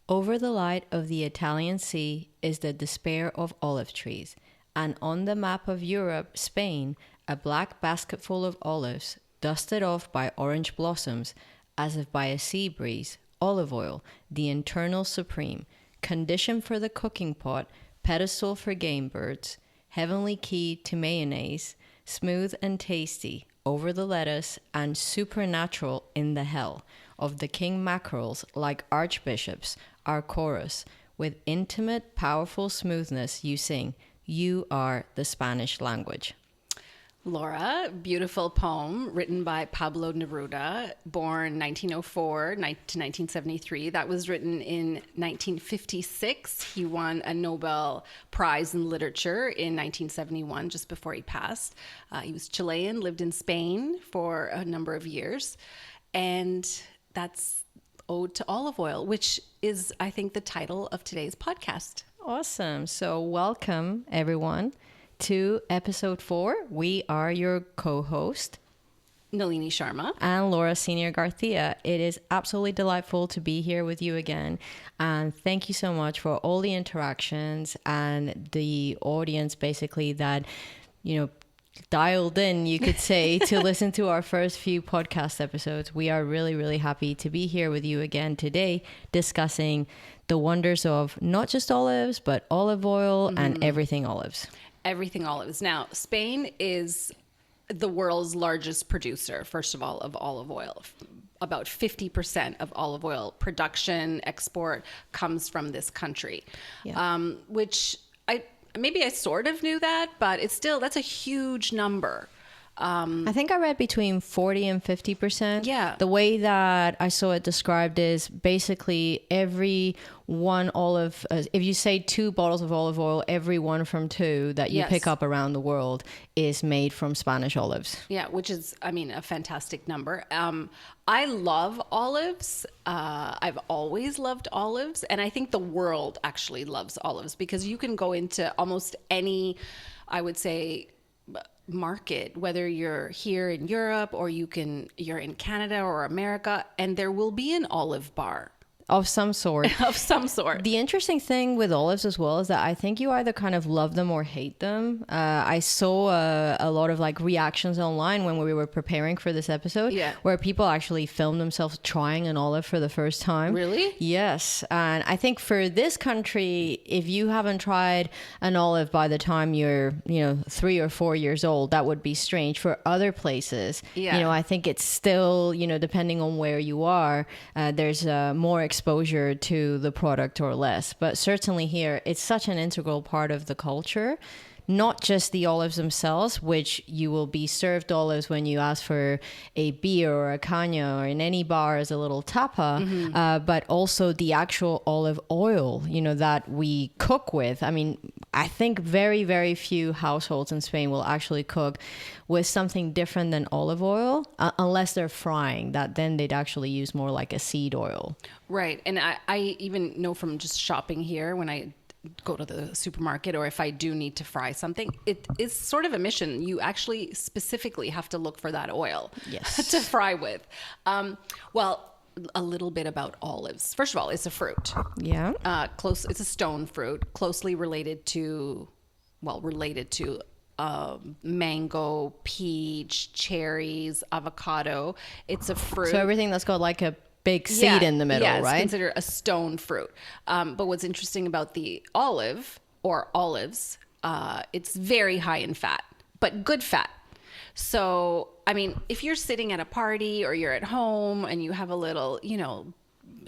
Over the light of the Italian Sea is the despair of olive trees, and on the map of Europe, Spain, a black basketful of olives, dusted off by orange blossoms, as if by a sea breeze, olive oil, the internal supreme, condition for the cooking pot, pedestal for game birds, heavenly key to mayonnaise, smooth and tasty, over the lettuce, and supernatural in the hell of the king mackerels like archbishops, our chorus, with intimate, powerful smoothness you sing, you are the Spanish language. Laura, beautiful poem written by Pablo Neruda, born 1904 to 1973. That was written in 1956. He won a Nobel Prize in Literature in 1971, just before he passed. He was Chilean, lived in Spain for a number of years. And that's Ode to Olive Oil, which is, I think, the title of today's podcast. Awesome. So welcome, everyone, to episode 4. We are your co-host, Nalini Sharma. And Laura Senior Garcia. It is absolutely delightful to be here with you again. And thank you so much for all the interactions and the audience, basically, that, dialed in, you could say, to listen to our first few podcast episodes. We are really, really happy to be here with you again today, discussing the wonders of not just olives, but olive oil and everything olives. Everything olives. Now, Spain is the world's largest producer, first of all, of olive oil. About 50% of olive oil production, export comes from this country, which maybe I sort of knew that, but that's a huge number. I think I read between 40 and 50%. Yeah. The way that I saw it described is basically every one olive, if you say 2 bottles of olive oil, every one from 2 that you pick up around the world is made from Spanish olives. Yeah, which is, a fantastic number. I love olives. I've always loved olives. And I think the world actually loves olives because you can go into almost any, I would say, market, whether you're here in Europe or you're in Canada or America, and there will be an olive bar. Of some sort. Of some sort. The interesting thing with olives as well is that I think you either kind of love them or hate them. I saw a lot of reactions online when we were preparing for this episode, where people actually filmed themselves trying an olive for the first time. Really? Yes. And I think for this country, if you haven't tried an olive by the time you're, 3 or 4 years old, that would be strange. For other places, I think it's still, depending on where you are, there's more exposure to the product or less. But certainly here, it's such an integral part of the culture. Not just the olives themselves, which you will be served olives when you ask for a beer or a caña or in any bar as a little tapa, but also the actual olive oil, that we cook with. I think very, very few households in Spain will actually cook with something different than olive oil, unless they're frying. That then they'd actually use more like a seed oil. Right. And I even know from just shopping here when I go to the supermarket or if I do need to fry something, it is sort of a mission. You actually specifically have to look for that oil to fry with. Well, a little bit about olives. First of all, it's a fruit. Yeah. It's a stone fruit, closely related to mango, peach, cherries, avocado. It's a fruit. So everything that's got like a big seed in the middle, right? It's considered a stone fruit. But what's interesting about the olive or olives, it's very high in fat, but good fat. So, if you're sitting at a party or you're at home and you have a little,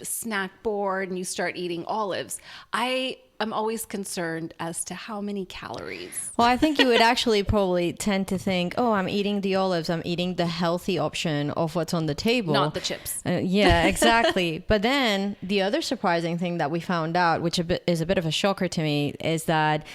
snack board and you start eating olives, I'm always concerned as to how many calories. Well, I think you would actually probably tend to think, oh, I'm eating the olives. I'm eating the healthy option of what's on the table. Not the chips. Yeah, exactly. But then the other surprising thing that we found out, which is a bit of a shocker to me, is that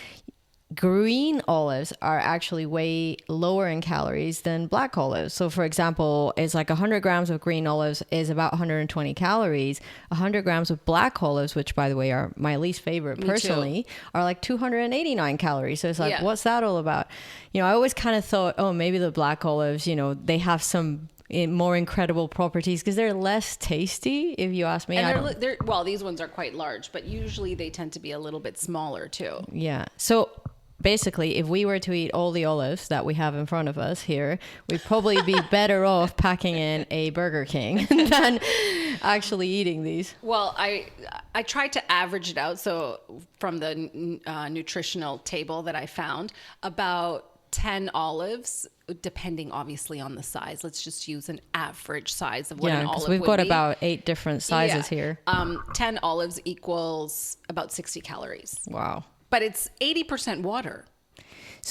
green olives are actually way lower in calories than black olives. So for example, it's like 100 grams of green olives is about 120 calories. 100 grams of black olives, which by the way are my least favorite personally, are like 289 calories. So it's like, what's that all about? I always kind of thought, oh, maybe the black olives, they have some more incredible properties because they're less tasty, if you ask me. And well, these ones are quite large, but usually they tend to be a little bit smaller too. Yeah. So basically, if we were to eat all the olives that we have in front of us here, we'd probably be better off packing in a Burger King than actually eating these. Well, I tried to average it out. So from the nutritional table that I found, about 10 olives, depending obviously on the size. Let's just use an average size of what an olive would be. We've got about 8 different sizes here. 10 olives equals about 60 calories. Wow. But it's 80% water,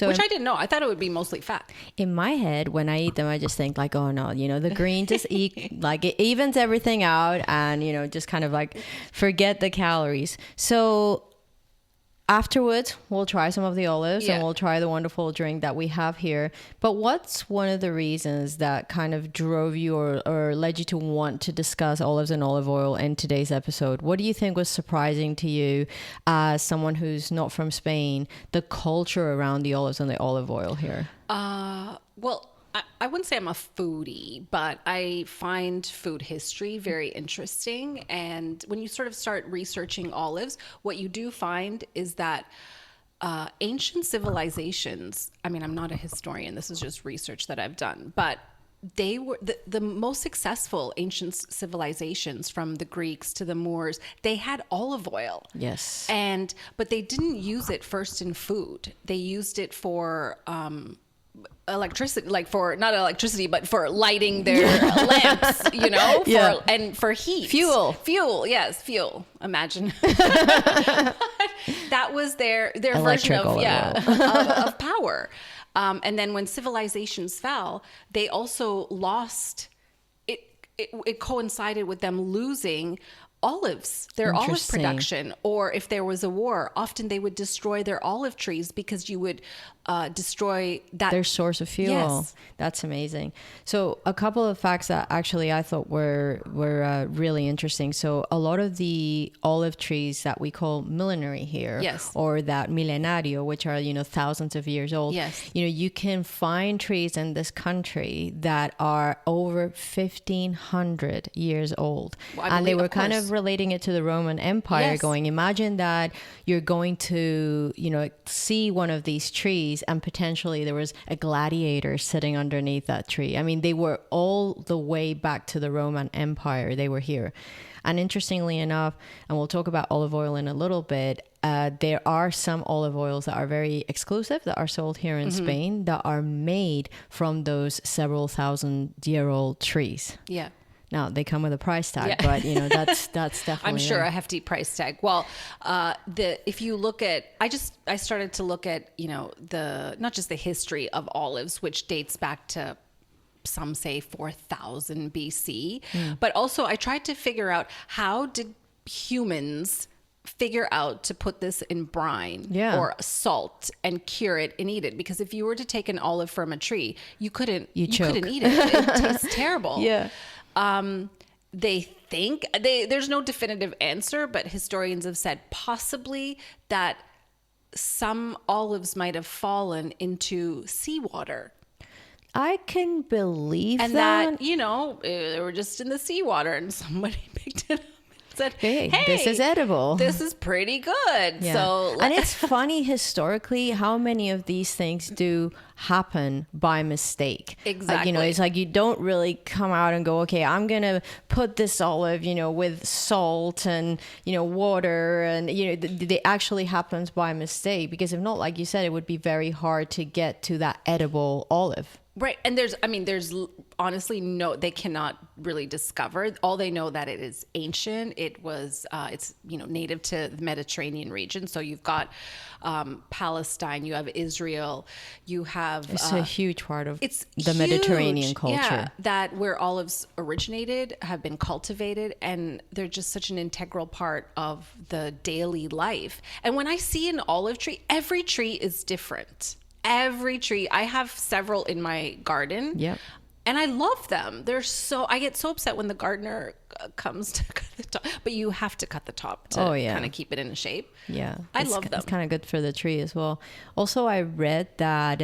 which I didn't know. I thought it would be mostly fat. In my head, when I eat them, I just think like, oh no, the green just like it evens everything out and, just kind of like forget the calories. So afterwards, we'll try some of the olives and we'll try the wonderful drink that we have here. But what's one of the reasons that kind of drove you or led you to want to discuss olives and olive oil in today's episode? What do you think was surprising to you as someone who's not from Spain, the culture around the olives and the olive oil here? Well, I wouldn't say I'm a foodie, but I find food history very interesting. And when you sort of start researching olives, what you do find is that ancient civilizations, I mean, I'm not a historian, this is just research that I've done, but they were the most successful ancient civilizations, from the Greeks to the Moors. They had olive oil. Yes. But they didn't use it first in food. They used it for electricity, not electricity, but for lighting their lamps, and for heat. Fuel, yes, fuel. Imagine. That was their version of power. And then when civilizations fell, they also lost it. It coincided with them losing their olive production. Or if there was a war, often they would destroy their olive trees because you would destroy their source of fuel. Yes. That's amazing. So a couple of facts that actually I thought were really interesting. So a lot of the olive trees that we call millenary here, or that milenario, which are thousands of years old, you can find trees in this country that are over 1,500 years old. Well, and they were kind of relating it to the Roman Empire, going, imagine that you're going to see one of these trees and potentially there was a gladiator sitting underneath that tree. I mean, they were all the way back to the Roman Empire. They were here. And interestingly enough, and we'll talk about olive oil in a little bit, there are some olive oils that are very exclusive that are sold here in Spain that are made from those several thousand-year-old trees. Yeah. Now they come with a price tag, but that's definitely. I'm sure a hefty price tag. Well, if you look at, I started to look at not just the history of olives, which dates back to, some say 4,000 BC, but also I tried to figure out, how did humans figure out to put this in brine or salt and cure it and eat it? Because if you were to take an olive from a tree, you couldn't eat it. It tastes terrible. Yeah. They think there's no definitive answer, but historians have said possibly that some olives might have fallen into seawater. I can believe and that they were just in the seawater and somebody picked it up and said, hey, this is edible. This is pretty good. Yeah. So, and it's funny historically how many of these things do happen by mistake. Exactly. It's like you don't really come out and go, okay, I'm going to put this olive, with salt and, water, and, it actually happens by mistake, because if not, like you said, it would be very hard to get to that edible olive. Right. And there's honestly they cannot really discover. All they know that it is ancient. It was, it's, native to the Mediterranean region. So you've got Palestine, you have Israel, you have... It's a huge part of the huge, Mediterranean culture. Yeah, that where olives originated, have been cultivated, and they're just such an integral part of the daily life. And when I see an olive tree, every tree is different. Every tree. I have several in my garden. Yep. And I love them. I get so upset when the gardener comes to cut the top, but you have to cut the top to kind of keep it in shape. Yeah. I love them. It's kind of good for the tree as well. Also, I read that,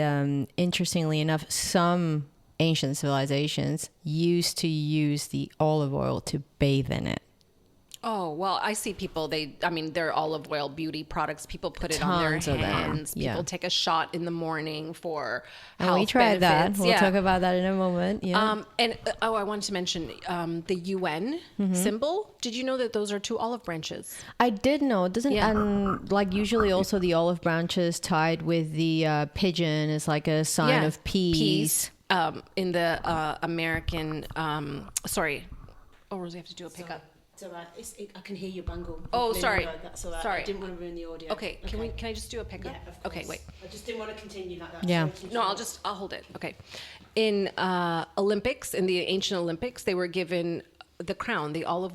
interestingly enough, some ancient civilizations used to use the olive oil to bathe in it. Oh, well, I see people, they're olive oil beauty products. People put it on their Tons of them. hands. Yeah. People take a shot in the morning for And health we tried benefits. that. We'll talk about that in a moment. Yeah. I wanted to mention the UN symbol. Did you know that those are 2 olive branches? I did know. And like usually also the olive branches tied with the pigeon is like a sign of peace. In the American, sorry. Oh, Rosie, I have to do a pickup. It's all right. I can hear you bungle. Oh, sorry. That's all right. Sorry. I didn't want to ruin the audio. Okay, can I just do a pickup? Yeah, of course. Okay, wait. I just didn't want to continue like that. Yeah. So No, I'll hold it. Okay. In Olympics, in the ancient Olympics, they were given the crown, the olive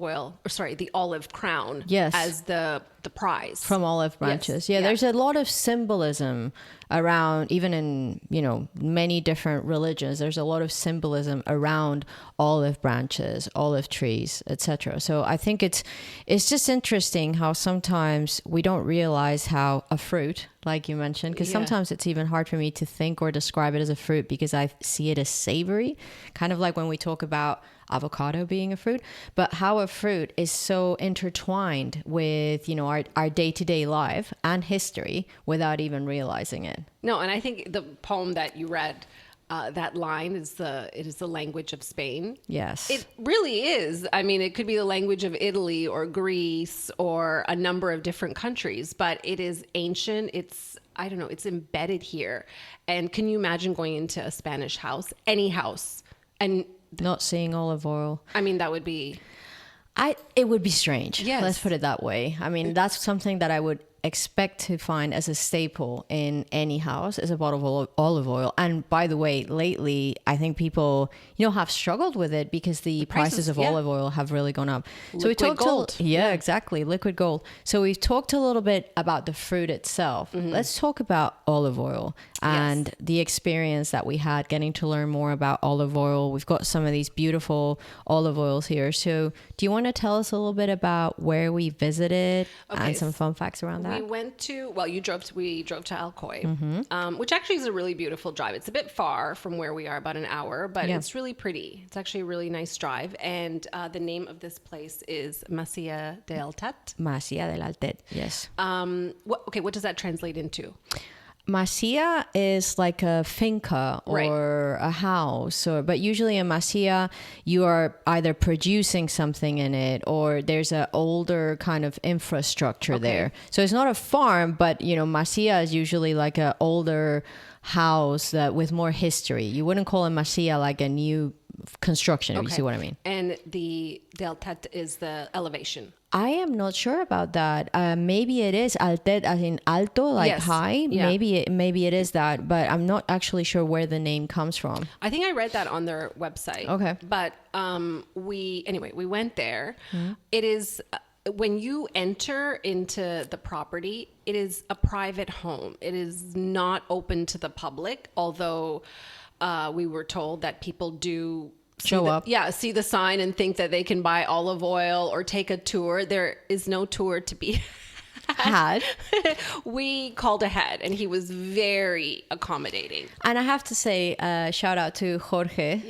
crown, Yes. as the prize. From olive branches. Yes. Yeah, Yeah. there's a lot of symbolism around, even in, many different religions, there's a lot of symbolism around olive branches, olive trees, etc. So I think it's just interesting how sometimes we don't realize how a fruit, like you mentioned, because sometimes it's even hard for me to think or describe it as a fruit because I see it as savory, kind of like when we talk about avocado being a fruit, but how a fruit is so intertwined with, our day-to-day life and history without even realizing it. No, and I think the poem that you read, that line it is the language of Spain. Yes. It really is. I mean, it could be the language of Italy or Greece or a number of different countries, but it is ancient. It's embedded here. And can you imagine going into a Spanish house, any house, and not seeing olive oil? I mean, that would be... It would be strange. Yes. Let's put it that way. I mean, that's something that I would expect to find as a staple in any house is a bottle of olive oil. And by the way, lately, I think people, have struggled with it because the prices of olive oil have really gone up. So we talked gold. Exactly. Liquid gold. So we've talked a little bit about the fruit itself. Mm-hmm. Let's talk about olive oil and the experience that we had getting to learn more about olive oil. We've got some of these beautiful olive oils here. So do you want to tell us a little bit about where we visited and some fun facts around that? We went to, we drove to Alcoy, which actually is a really beautiful drive. It's a bit far from where we are, about an hour, but it's really pretty. It's actually a really nice drive. And the name of this place is Masía el Altet. Masía el Altet, yes. What does that translate into? Masía is like a finca or a house, but usually in Masía you are either producing something in it or there's an older kind of infrastructure there. So it's not a farm, but Masía is usually like an older house that with more history. You wouldn't call it Masía like a new construction, if you see what I mean. And the Altet is the elevation. I am not sure about that. Maybe it is Altet as in alto, like high. Yeah. Maybe it is that, but I'm not actually sure where the name comes from. I think I read that on their website. Okay. But we went there. Mm-hmm. It is when you enter into the property, it is a private home. It is not open to the public, although we were told that people do show up. See the sign and think that they can buy olive oil or take a tour. There is no tour to be had. We called ahead and he was very accommodating. And I have to say, shout out to Jorge,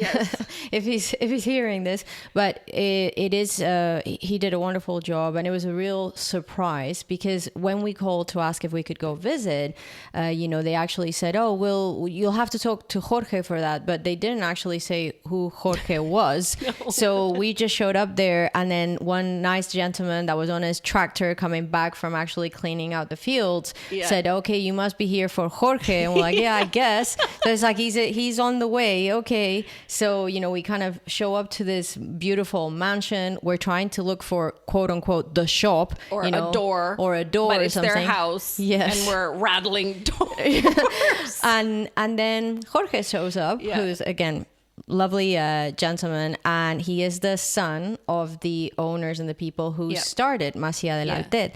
if he's hearing this, but it is, he did a wonderful job and it was a real surprise because when we called to ask if we could go visit, they actually said, you'll have to talk to Jorge for that. But they didn't actually say who Jorge was. No. So we just showed up there and then one nice gentleman that was on his tractor coming back from actually cleaning out the fields said, okay, you must be here for Jorge. And we're like, yeah, I guess. So it's like he's on the way. Okay. So, we kind of show up to this beautiful mansion. We're trying to look for quote unquote the shop or a door but it's something. Their house. Yes. And we're rattling doors. and then Jorge shows up, who's again lovely gentleman, and he is the son of the owners and the people who started Masía el Altet.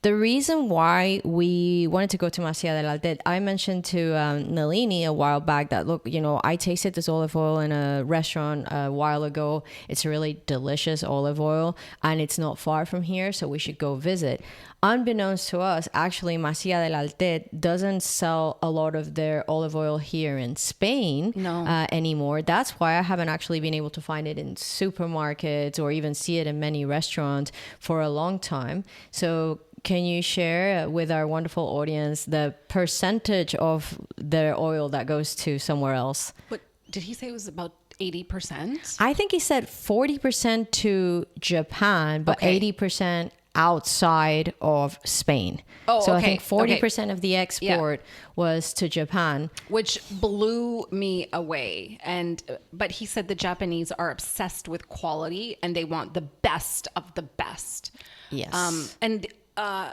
The reason why we wanted to go to Masía el Altet, I mentioned to Nalini a while back that, look, I tasted this olive oil in a restaurant a while ago. It's a really delicious olive oil, and it's not far from here, so we should go visit. Unbeknownst to us, actually, Masía el Altet doesn't sell a lot of their olive oil here in Spain anymore. That's why I haven't actually been able to find it in supermarkets or even see it in many restaurants for a long time. So can you share with our wonderful audience the percentage of their oil that goes to somewhere else? What did he say it was about 80%? I think he said 40% to Japan, but 80% outside of Spain. So I think 40% of the export was to Japan, which blew me away. But he said the Japanese are obsessed with quality and they want the best of the best. Yes. And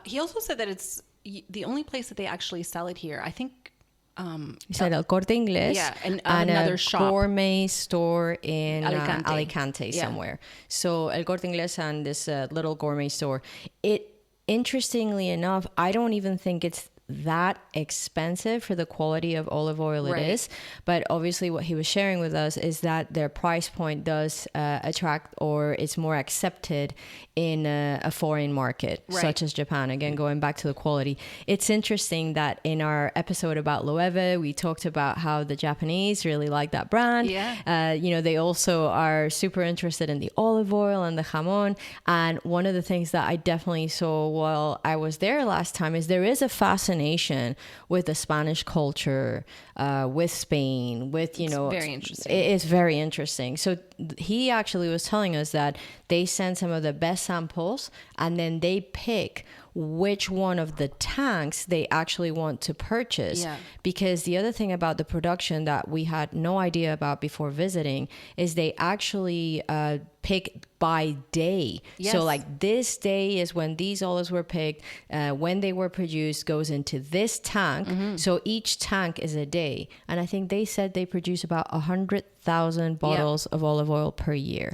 he also said that it's the only place that they actually sell it here. I think you said El Corte Inglés, and another a shop. Gourmet store in Alicante somewhere. So El Corte Inglés and this little gourmet store. Interestingly enough, I don't even think it's that expensive for the quality of olive oil it is, but obviously what he was sharing with us is that their price point does attract, or it's more accepted in a foreign market such as Japan. Again, going back to the quality, it's interesting that in our episode about Loewe, we talked about how the Japanese really like that brand. They also are super interested in the olive oil and the jamon. And one of the things that I definitely saw while I was there last time is there is a fascination with the Spanish culture, with Spain, with, it's very interesting. It's very interesting. So he actually was telling us that they send some of the best samples and then they pick which one of the tanks they actually want to purchase. Because the other thing about the production that we had no idea about before visiting is they actually pick by day. So like this day is when these olives were picked, when they were produced goes into this tank. So each tank is a day. And I think they said they produce about 100,000 bottles of olive oil per year.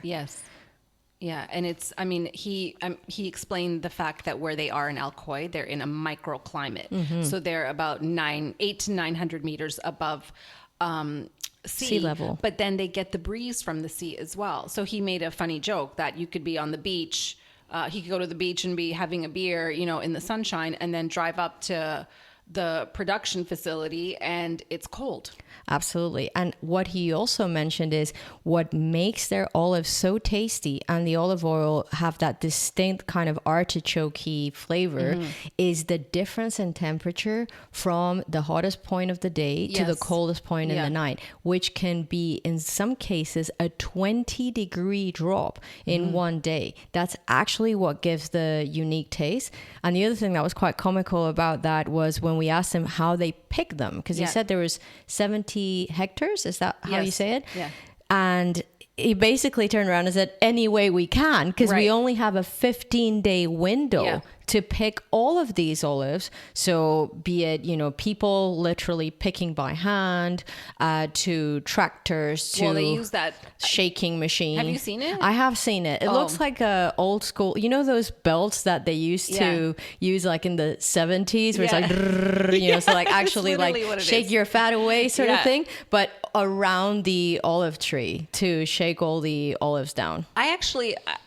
Yeah, and it's, I mean, he explained the fact that where they are in Alcoy, they're in a microclimate. So they're about 800 to 900 meters above sea level. But then they get the breeze from the sea as well. So he made a funny joke that you could be on the beach. He could go to the beach and be having a beer, in the sunshine, and then drive up to the production facility and it's cold. Absolutely. And what he also mentioned is what makes their olives so tasty and the olive oil have that distinct kind of artichoke-y flavor is the difference in temperature from the hottest point of the day to the coldest point in the night, which can be in some cases a 20-degree drop in one day. That's actually what gives the unique taste. And the other thing that was quite comical about that was when we asked him how they pick them, because he said there was 70 hectares. Is that how you say it? Yeah. And he basically turned around and said, any way we can, because we only have a 15-day window to pick all of these olives. So be it, people literally picking by hand, to tractors, to they use that shaking machine. Have you seen it? I have seen it. It looks like a old school, those belts that they used to use like in the 70s where it's like, so like actually like shake your fat away sort of thing, but around the olive tree to shake all the olives down. I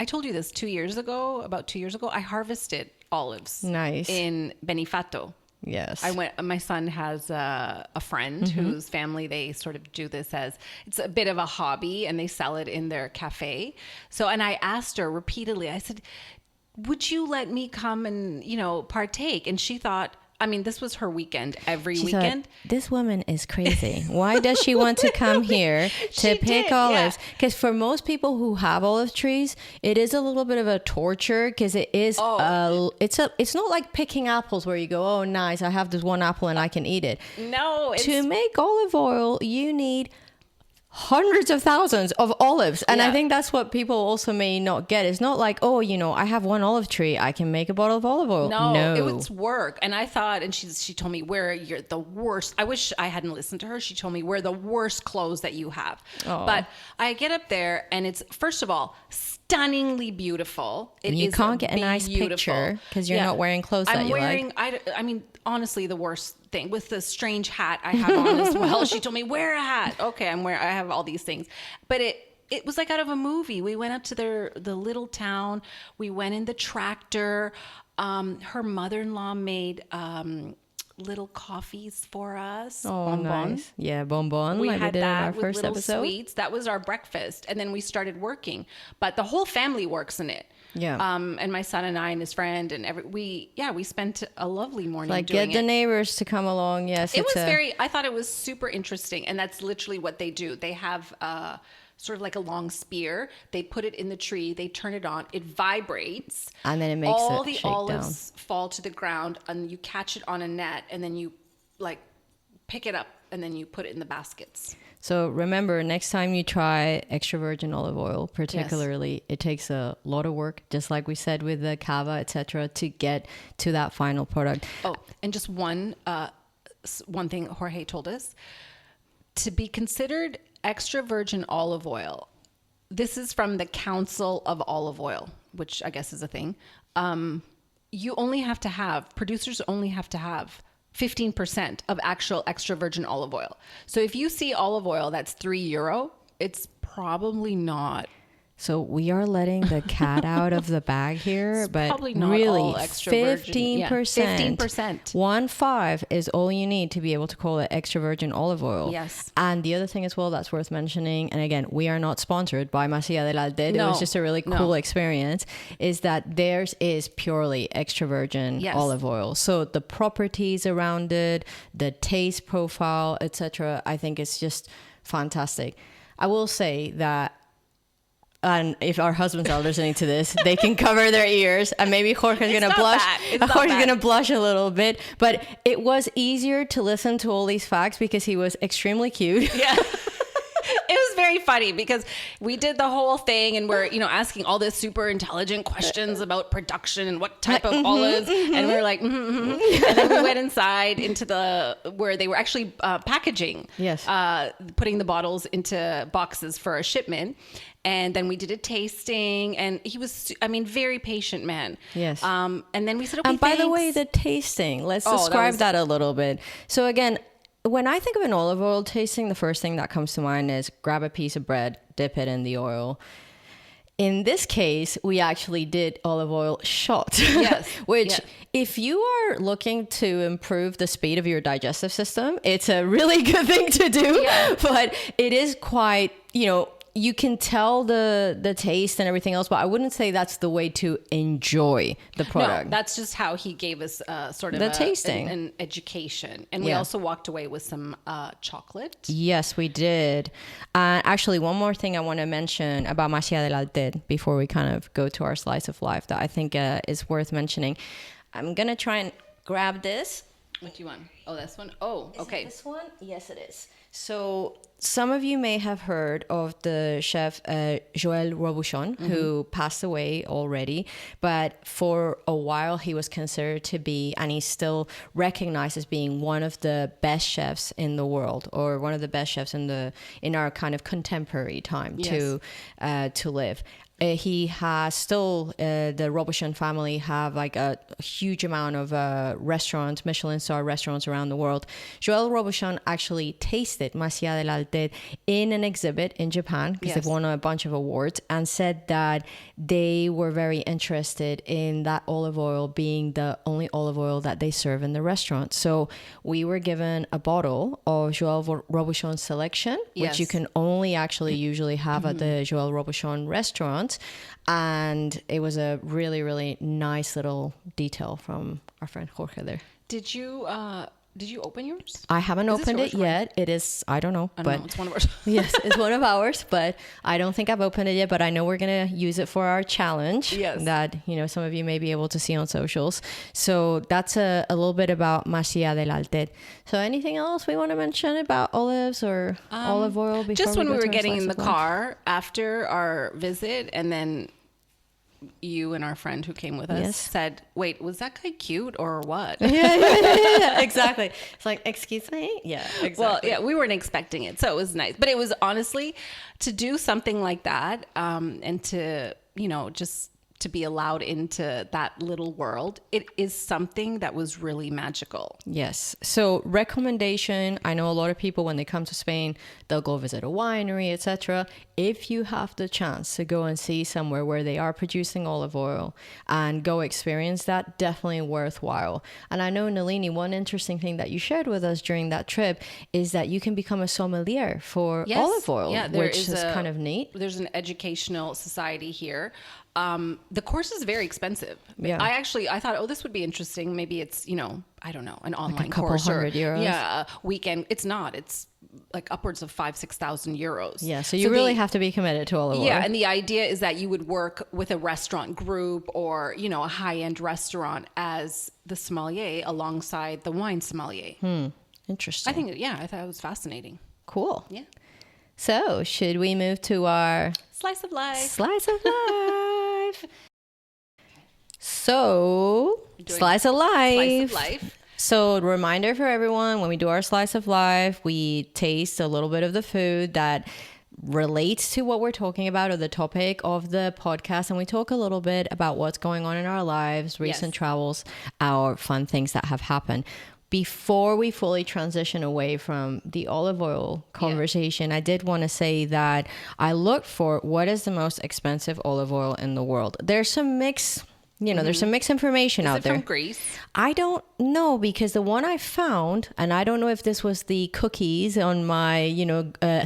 told you this about 2 years ago, I harvested olives. Nice. In Benifato. Yes. My son has a friend whose family, they sort of do this it's a bit of a hobby and they sell it in their cafe. So, and I asked her repeatedly, I said, would you let me come and, partake? And she thought, this was her weekend every weekend. Thought, this woman is crazy. Why does she want to come here to pick olives? Because for most people who have olive trees, it is a little bit of a torture because it is it's not like picking apples where you go, oh, nice, I have this one apple and I can eat it. No. To make olive oil, you need hundreds of thousands of olives. And I think that's what people also may not get. It's not like, I have one olive tree, I can make a bottle of olive oil. No. It was work. And I thought, and she told me where you're the worst. I wish I hadn't listened to her. She told me where the worst clothes that you have. But I get up there and it's, first of all, stunningly beautiful. You can't get a nice picture because you're not wearing clothes that you like. I mean, honestly, the worst thing with the strange hat I have on as well. She told me, wear a hat. Okay, I have all these things. But it was like out of a movie. We went up to the little town. We went in the tractor. Her mother-in-law made little coffees for us. Oh, nice. Yeah, bonbon. We like had we did in that our with first little episode. sweets. That was our breakfast. And then we started working. But the whole family works in it. Yeah. And my son and I and his friend and we spent a lovely morning Like doing get the neighbors to come along. Yes, I thought it was super interesting. And that's literally what they do. They have sort of like a long spear. They put it in the tree. They turn it on. It vibrates. And then it makes all it the shake olives fall to the ground, and you catch it on a net, and then you like pick it up, and then you put it in the baskets. So remember, next time you try extra virgin olive oil, particularly, it takes a lot of work, just like we said with the cava, etc., to get to that final product. Oh, and just one thing Jorge told us, to be considered extra virgin olive oil. This is from the Council of Olive Oil, which I guess is a thing. Producers only have to have 15% of actual extra virgin olive oil. So if you see olive oil that's €3, it's probably not. So we are letting the cat out of the bag here, but probably not really all extra virgin. 15%. Yeah, 15%. 1.5 is all you need to be able to call it extra virgin olive oil. Yes. And the other thing as well that's worth mentioning, and again, we are not sponsored by Masía el Altet. It was just a really cool experience, is that theirs is purely extra virgin olive oil. So the properties around it, the taste profile, etc., I think it's just fantastic. I will say that, and if our husbands are listening to this, they can cover their ears, and maybe Jorge's going to blush. Jorge's going to blush a little bit, but it was easier to listen to all these facts because he was extremely cute. Yeah. It was very funny because we did the whole thing and we're, asking all this super intelligent questions about production and what type of olives. And we were like, And then we went inside into where they were actually packaging. Yes. Putting the bottles into boxes for a shipment. And then we did a tasting, and he was, very patient man. Yes. And then we said, okay, and by the way, the tasting, let's describe that a little bit. So again, when I think of an olive oil tasting, the first thing that comes to mind is grab a piece of bread, dip it in the oil. In this case, we actually did olive oil shot, which if you are looking to improve the speed of your digestive system, it's a really good thing to do, but it is quite, you can tell the taste and everything else, but I wouldn't say that's the way to enjoy the product. No, that's just how he gave us sort of the tasting, an education. And we also walked away with some chocolate. Yes, we did. Actually, one more thing I want to mention about Masía el Altet before we kind of go to our slice of life that I think is worth mentioning. I'm going to try and grab this. What do you want? Oh, this one? Oh, okay. Is it this one? Yes, it is. So some of you may have heard of the chef Joël Robuchon, who passed away already. But for a while, he was considered to be, and he's still recognized as being one of the best chefs in the world, or one of the best chefs in our kind of contemporary time to live. He has still, the Robuchon family have like a huge amount of restaurants, Michelin star restaurants around the world. Joël Robuchon actually tasted Masía el Altet in an exhibit in Japan because they've won a bunch of awards, and said that they were very interested in that olive oil being the only olive oil that they serve in the restaurant. So we were given a bottle of Joël Robuchon selection, which you can only actually usually have at the Joël Robuchon restaurant. And it was a really, really nice little detail from our friend Jorge there. Did you open yours? I haven't opened it yet. It is, I don't know. But it's one of ours. Yes, it's one of ours, but I don't think I've opened it yet, but I know we're going to use it for our challenge that, some of you may be able to see on socials. So that's a little bit about Masía el Altet. So anything else we want to mention about olives or olive oil before just when we were getting in the life? car after our visit, and then you and our friend who came with us said, wait, was that guy cute or what? Yeah, exactly. It's like, excuse me? Yeah, exactly. Well, we weren't expecting it, so it was nice. But it was honestly, to do something like that, and to just to be allowed into that little world, it is something that was really magical. Yes. So recommendation, I know a lot of people when they come to Spain, they'll go visit a winery, etc. If you have the chance to go and see somewhere where they are producing olive oil and go experience that, definitely worthwhile. And I know, Nalini, one interesting thing that you shared with us during that trip is that you can become a sommelier for olive oil, which is kind of neat. There's an educational society here. The course is very expensive. Yeah. I thought, this would be interesting. Maybe it's, I don't know, an online like a couple course €100. Yeah, a weekend. It's not. It's like upwards of 5,000-6,000 euros. Yeah. So you really have to be committed to olive oil. Yeah. And the idea is that you would work with a restaurant group or, a high-end restaurant as the sommelier alongside the wine sommelier. Interesting. I thought it was fascinating. Cool. Yeah. So should we move to our Slice of life. Slice of life? So, slice of life. Slice of life. So, reminder for everyone, when we do our slice of life, we taste a little bit of the food that relates to what we're talking about or the topic of the podcast, and we talk a little bit about what's going on in our lives, recent travels, our fun things that have happened. Before we fully transition away from the olive oil conversation, I did want to say that I looked for what is the most expensive olive oil in the world. There's some mixed, there's some mixed information out there. Is it from Greece? I don't know, because the one I found, and I don't know if this was the cookies on my,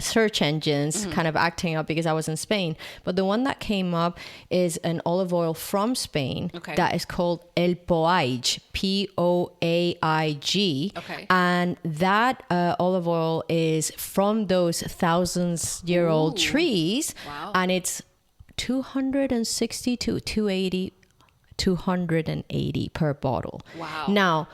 search engines kind of acting up because I was in Spain, but the one that came up is an olive oil from Spain that is called El Poaig, Poaig. Okay. And that olive oil is from those thousands-year-old trees. Wow. And it's 280 per bottle. Wow. Now,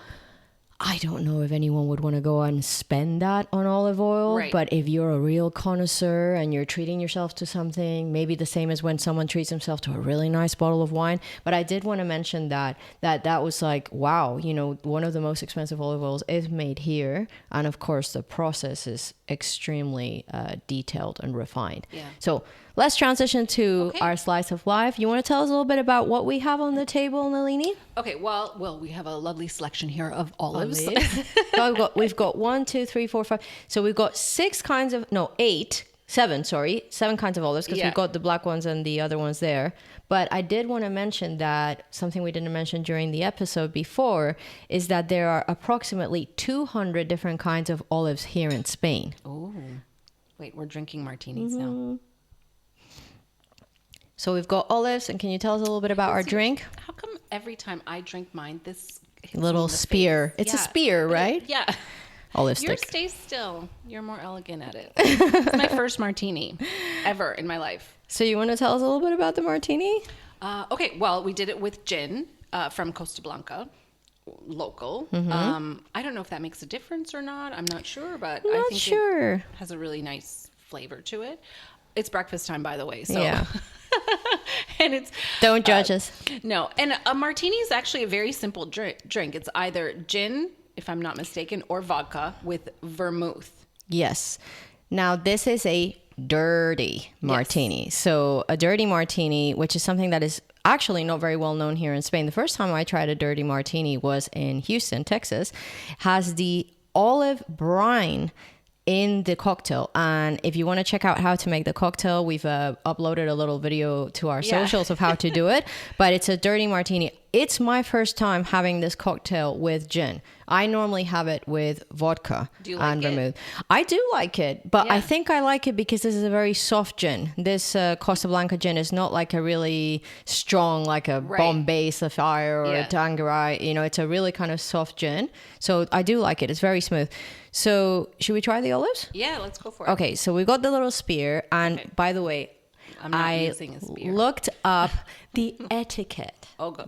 I don't know if anyone would want to go and spend that on olive oil, but if you're a real connoisseur and you're treating yourself to something, maybe the same as when someone treats himself to a really nice bottle of wine. But I did want to mention that was like, wow, one of the most expensive olive oils is made here. And of course, the process is extremely detailed and refined. Yeah. So let's transition to our slice of life. You want to tell us a little bit about what we have on the table, Nalini? Okay, well, we have a lovely selection here of olives. We've got 1, 2, 3, 4, 5. So we've got 7 kinds of olives, because we've got the black ones and the other ones there. But I did want to mention that something we didn't mention during the episode before is that there are approximately 200 different kinds of olives here in Spain. Oh, wait, we're drinking martinis now. So we've got olives, and can you tell us a little bit about our drink? How come every time I drink mine, this hits little me in the spear? face? It's a spear, right? Yeah. Olive Yours stick. stays still. You're more elegant at it. It's my first martini ever in my life. So you want to tell us a little bit about the martini? Okay, well, we did it with gin from Costa Blanca, local. I don't know if that makes a difference or not. I'm not sure, but I think it has a really nice flavor to it. It's breakfast time, by the way. So. Yeah. And it's don't judge us. No, and a martini is actually a very simple drink. It's either gin, if I'm not mistaken, or vodka with vermouth. Yes. Now this is a dirty martini. Yes. So a dirty martini, which is something that is actually not very well known here in Spain. The first time I tried a dirty martini was in Houston, Texas. Has the olive brine in the cocktail. And if you want to check out how to make the cocktail, we've uploaded a little video to our socials of how to do it. But it's a dirty martini. It's my first time having this cocktail with gin. I normally have it with vodka and vermouth. I do like it, but I think I like it because this is a very soft gin. This Costa Blanca gin is not like a really strong, like a Bombay Sapphire or a Tanqueray. It's a really kind of soft gin. So I do like it. It's very smooth. So should we try the olives? Yeah, let's go for it. Okay, so we've got the little spear. And by the way, I looked up the etiquette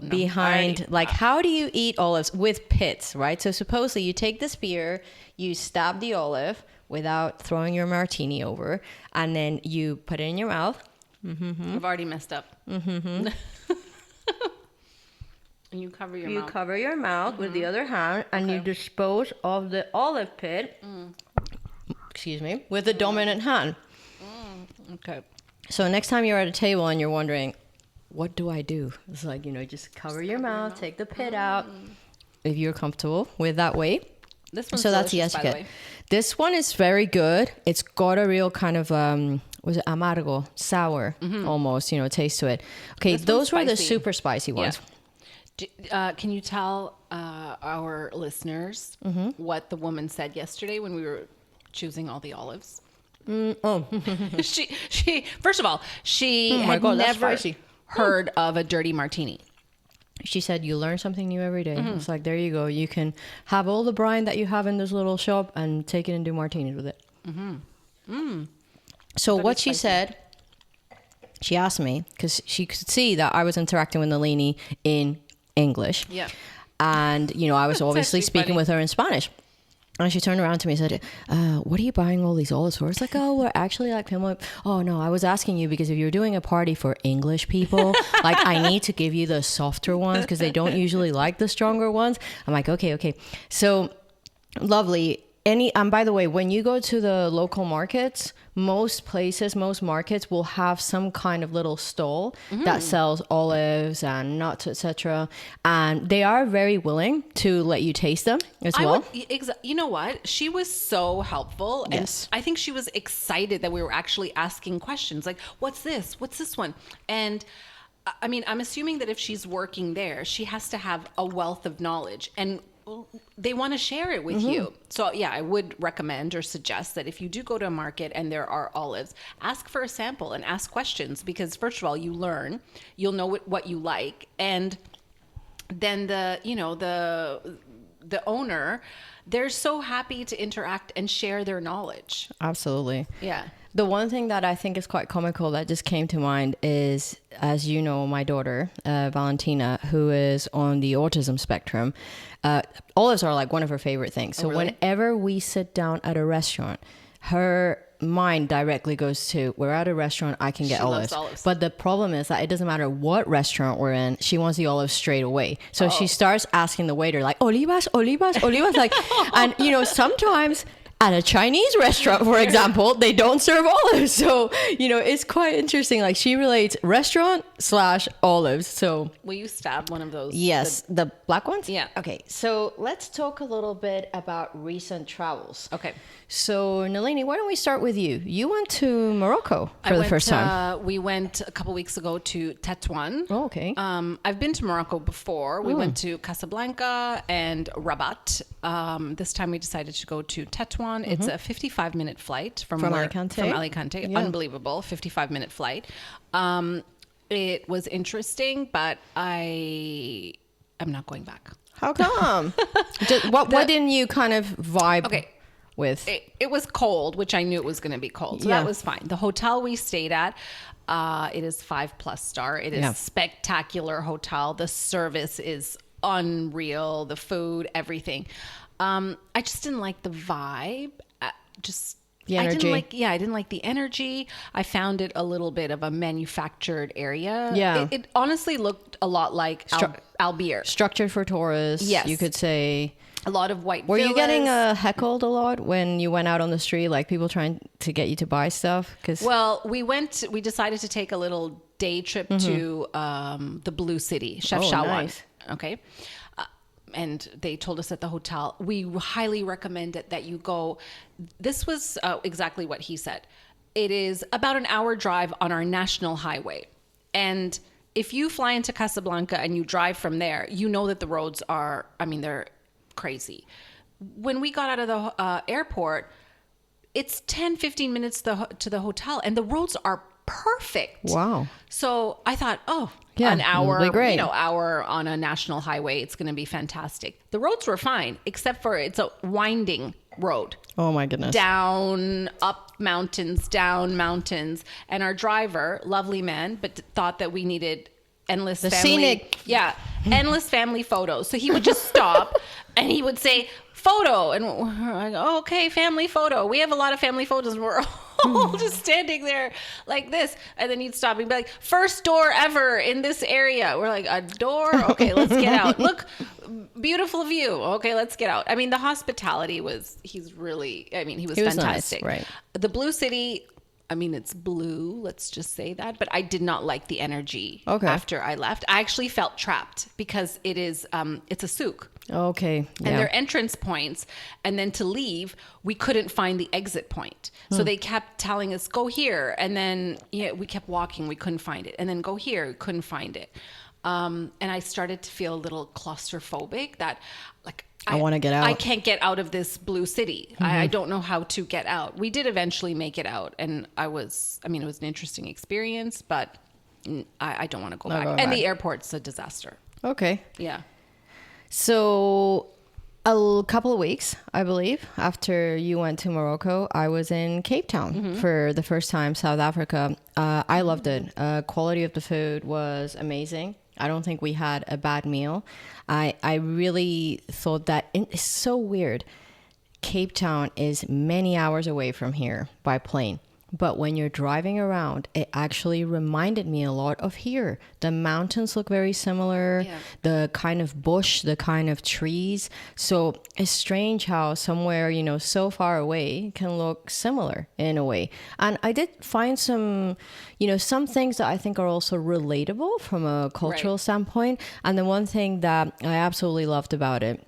behind, how do you eat olives with pits, right? So supposedly you take the spear, you stab the olive without throwing your martini over, and then you put it in your mouth. Mm-hmm. I've already messed up. Mm-hmm. And you cover your mouth. You cover your mouth with the other hand, and you dispose of the olive pit, with the dominant hand. Okay. So next time you're at a table and you're wondering, what do I do? It's like, just cover your mouth, take the pit out if you're comfortable with that way. This one's so that's the delicious, by the etiquette. way. This one is very good. It's got a real kind of was it amargo, sour, almost, taste to it. Okay, This those one's were the spicy. super spicy ones. Can you tell our listeners what the woman said yesterday when we were choosing all the olives? She first of all, she had God, that's never spicy. heard of a dirty martini. She said, you learn something new every day. It's like, there you go. You can have all the brine that you have in this little shop and take it and do martinis with it. So That what is she spicy. said, she asked me, because she could see that I was interacting with Nalini in English. Yeah. And, I was obviously actually speaking funny. with her in Spanish. And she turned around to me and said, what are you buying all these olives for? It's like, oh, we're actually like, oh, no, I was asking you because if you're doing a party for English people, like I need to give you the softer ones because they don't usually like the stronger ones. I'm like, okay. So lovely. And by the way, when you go to the local markets, most markets will have some kind of little stall that sells olives and nuts, etc. And they are very willing to let you taste them as well. You know what? She was so helpful. And Yes. I think she was excited that we were actually asking questions like, what's this? What's this one? And I mean, I'm assuming that if she's working there, she has to have a wealth of knowledge. And they want to share it with you. So yeah, I would recommend or suggest that if you do go to a market and there are olives, ask for a sample and ask questions, because first of all, you'll know what you like. And then the owner, they're so happy to interact and share their knowledge. Absolutely. Yeah. The one thing that I think is quite comical that just came to mind is, as you know, my daughter, Valentina, who is on the autism spectrum, olives are like one of her favorite things. So really? whenever we sit down at a restaurant, her mind directly goes to, we're at a restaurant, I can get She loves olives. olives. But the problem is that it doesn't matter what restaurant we're in, she wants the olives straight away. So she starts asking the waiter like, olivas, like, and sometimes at a Chinese restaurant, for example, they don't serve olives. So, it's quite interesting. Like, she relates restaurant/olives. So, Will you stab one of those? yes, the black ones? Yeah. Okay, so let's talk a little bit about recent travels. Okay. So, Nalini, why don't we start with you? You went to Morocco for the first time. We went a couple weeks ago to Tétouan. Oh, okay. I've been to Morocco before. We went to Casablanca and Rabat. This time we decided to go to Tétouan. It's a 55-minute flight from Alicante? From Alicante. Yeah. Unbelievable, 55-minute flight. It was interesting, but I am not going back. How come? What didn't you kind of vibe with? It was cold, which I knew it was going to be cold. So Yeah. that was fine. The hotel we stayed at, it is 5+ star. It is Yeah. spectacular hotel. The service is unreal. The food, everything. I just didn't like the vibe. The energy. I didn't like the energy. I found it a little bit of a manufactured area. Yeah. It honestly looked a lot like Albier. Structured for tourists, Yes. you could say. A lot of white Were you getting villas. heckled a lot when you went out on the street, like people trying to get you to buy stuff? Well, we decided to take a little day trip to the Blue City, Chef Shawan. Nice. Okay. And they told us at the hotel, we highly recommend it that you go. This was exactly what he said. It is about an hour drive on our national highway. And if you fly into Casablanca and you drive from there, you know that the roads are, they're crazy. When we got out of the airport, it's 10-15 minutes to the hotel and the roads are perfect. Wow. So I thought, Yeah, an hour, really great. hour on a national highway, it's going to be fantastic. The roads were fine, except for it's a winding road. Oh my goodness. Down, up mountains, down mountains. And our driver, lovely man, but thought that we needed endless endless family photos. So he would just stop and he would say, photo. And we're like, oh, okay, family photo. We have a lot of family photos. And we're all just standing there like this. And then he'd stop and be like, first door ever in this area. We're like, a door? Okay, let's get out. Look, beautiful view. Okay, let's get out. The hospitality he was He was fantastic. nice, right. The Blue City, I mean, it's blue, let's just say that. But I did not like the energy Okay. after I left. I actually felt trapped because it's a souk. Okay. Yeah. And their entrance points. And then to leave, we couldn't find the exit point. So they kept telling us, go here. And then we kept walking. We couldn't find it. And then go here. Couldn't find it. And I started to feel a little claustrophobic that like, I want to get out. I can't get out of this blue city. I don't know how to get out. We did eventually make it out. And it was an interesting experience, but I don't want to go back. And the airport's a disaster. Okay. Yeah. So a couple of weeks, I believe, after you went to Morocco, I was in Cape Town for the first time, South Africa. I loved it. Quality of the food was amazing. I don't think we had a bad meal. I really thought that it's so weird. Cape Town is many hours away from here by plane. But when you're driving around, it actually reminded me a lot of here. The mountains look very similar, the kind of bush, the kind of trees. So it's strange how somewhere, so far away can look similar in a way. And I did find some things that I think are also relatable from a cultural standpoint. And the one thing that I absolutely loved about it,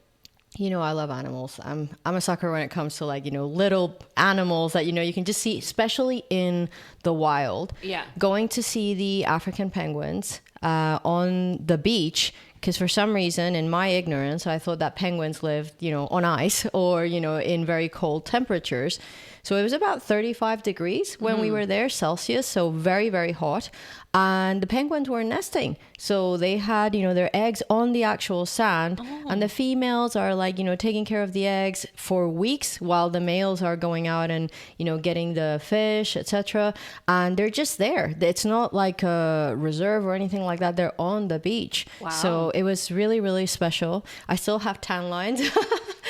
I love animals. I'm a sucker when it comes to little animals that, you can just see, especially in the wild. Yeah. Going to see the African penguins on the beach, because for some reason, in my ignorance, I thought that penguins lived, on ice or, in very cold temperatures. So it was about 35 degrees when we were there, Celsius, so very, very hot. And the penguins were nesting. So they had, their eggs on the actual sand. And the females are taking care of the eggs for weeks while the males are going out and, getting the fish, etc. And they're just there. It's not like a reserve or anything like that. They're on the beach. Wow. So it was really, really special. I still have tan lines.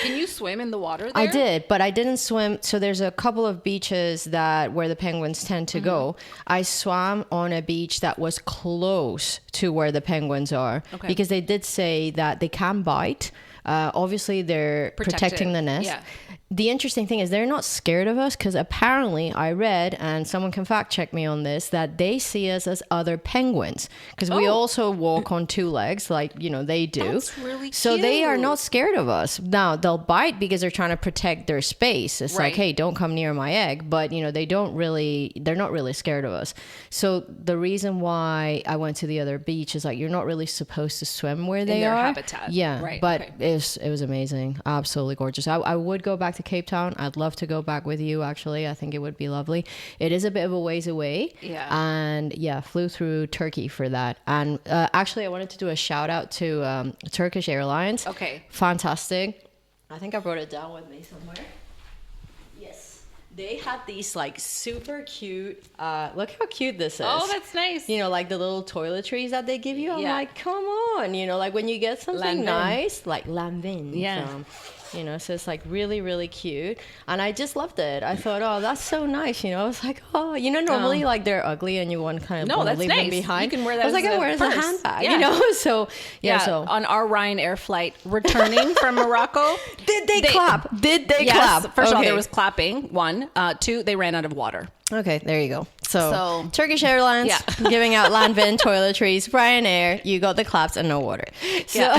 Can you swim in the water there? I did, but I didn't swim. So there's a couple of beaches where the penguins tend to go. I swam on a beach that was close to where the penguins are because they did say that they can bite. Obviously, they're protecting the nest. Yeah. The interesting thing is they're not scared of us because apparently I read, and someone can fact check me on this, that they see us as other penguins because we also walk on two legs like, they do. That's really so cute. they are not scared of us. Now, they'll bite because they're trying to protect their space. It's like, hey, don't come near my egg. But, they're not really scared of us. So the reason why I went to the other beach is you're not really supposed to swim where they are. In their habitat. Yeah. Right. But it was amazing. Absolutely gorgeous. I would go back to Cape Town. I'd love to go back with you, actually. I think it would be lovely. It is a bit of a ways away. Yeah. And flew through Turkey for that. And actually, I wanted to do a shout out to Turkish Airlines. Okay. Fantastic. I think I wrote it down with me somewhere. Yes. They had these super cute, look how cute this is. Oh, that's nice. The little toiletries that they give you. I'm like, come on. when you get something Lanvin. Nice, like Lanvin. Yeah. So it's really, really cute. And I just loved it. I thought, oh, that's so nice. I was like, oh, normally they're ugly and you want to kind of leave them behind. You can wear that I was like, I wear it as a handbag, So, so. On our Ryanair flight returning from Morocco. Did they clap? Did they clap? First of all, there was clapping. 1. 2, they ran out of water. Okay, there you go. So Turkish Airlines giving out Lanvin toiletries, Ryanair, you got the claps and no water. So.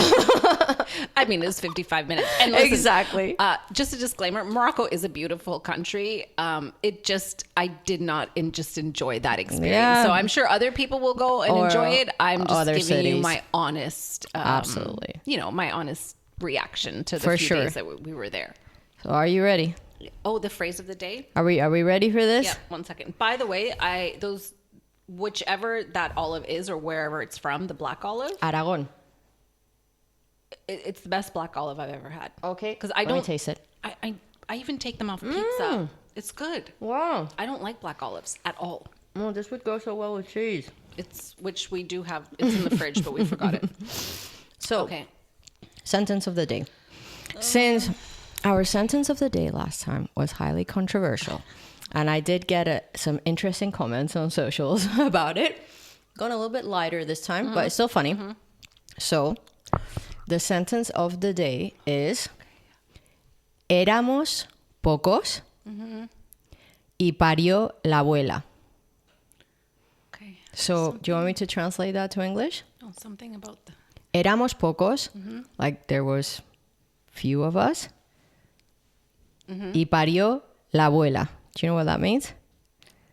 It was 55 minutes. And listen, exactly. Just a disclaimer, Morocco is a beautiful country. I did not enjoy that experience. Yeah. So I'm sure other people will go and enjoy it. I'm just giving cities. you my honest, absolutely, my honest reaction to the few days that we were there. So are you ready? Oh, the phrase of the day? Are we ready for this? Yeah, 1 second. By the way, whichever that olive is or wherever it's from, the black olive. Aragon. It's the best black olive I've ever had. Okay. Because Let me taste it. I even take them off pizza. It's good. Wow. I don't like black olives at all. Oh, this would go so well with cheese. Which we do have. It's in the fridge, but we forgot it. So, okay. Sentence of the day. Since our sentence of the day last time was highly controversial, and I did get some interesting comments on socials about it. Gone a little bit lighter this time, but it's still funny. So, the sentence of the day is: Éramos pocos y parió la abuela. Okay. So, do you want me to translate that to English? Oh, something about the... Éramos pocos, like there was few of us. Y parió la abuela. Do you know what that means?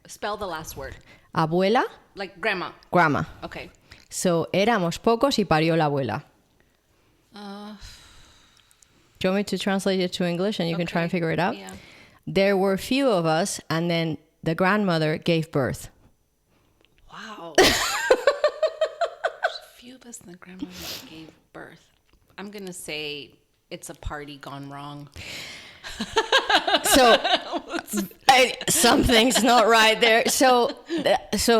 Spell the last word. Abuela, Like grandma. grandma. Okay. So, éramos pocos y parió la abuela. Do you want me to translate it to English and you can try and figure it out? Yeah. There were few of us and then the grandmother gave birth. Wow. There's a few of us and the grandmother gave birth. I'm going to say it's a party gone wrong. So something's not right there. So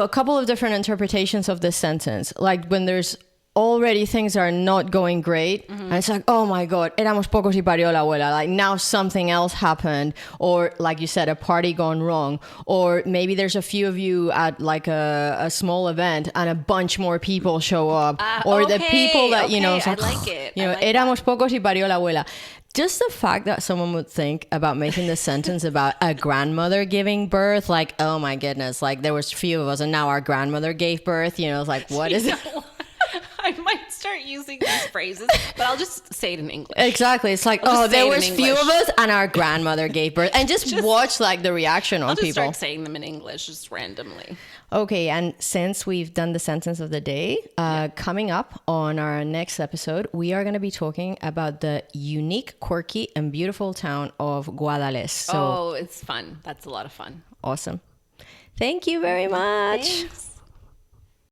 a couple of different interpretations of this sentence. Like when there's already things are not going great and it's like, oh my god, éramos pocos y parió la abuela, like now something else happened, or like you said, a party gone wrong, or maybe there's a few of you at like a small event and a bunch more people show up, or the people that you know, it's like, I like it. you know, éramos pocos y parió la abuela. Just the fact that someone would think about making this sentence about a grandmother giving birth, like, oh my goodness, like there was few of us and now our grandmother gave birth, you know, it's like, what is it? I might start using these phrases, but I'll just say it in English. Exactly. It's like, I'll oh, there was in few of English. us and our grandmother gave birth. And just watch like the reaction on I'll just people. start saying them in English just randomly. Okay, and since we've done the sentence of the day, coming up on our next episode, we are going to be talking about the unique, quirky, and beautiful town of Guadalest. So Oh, it's fun. That's a lot of fun. awesome. Thank you very much. Thanks.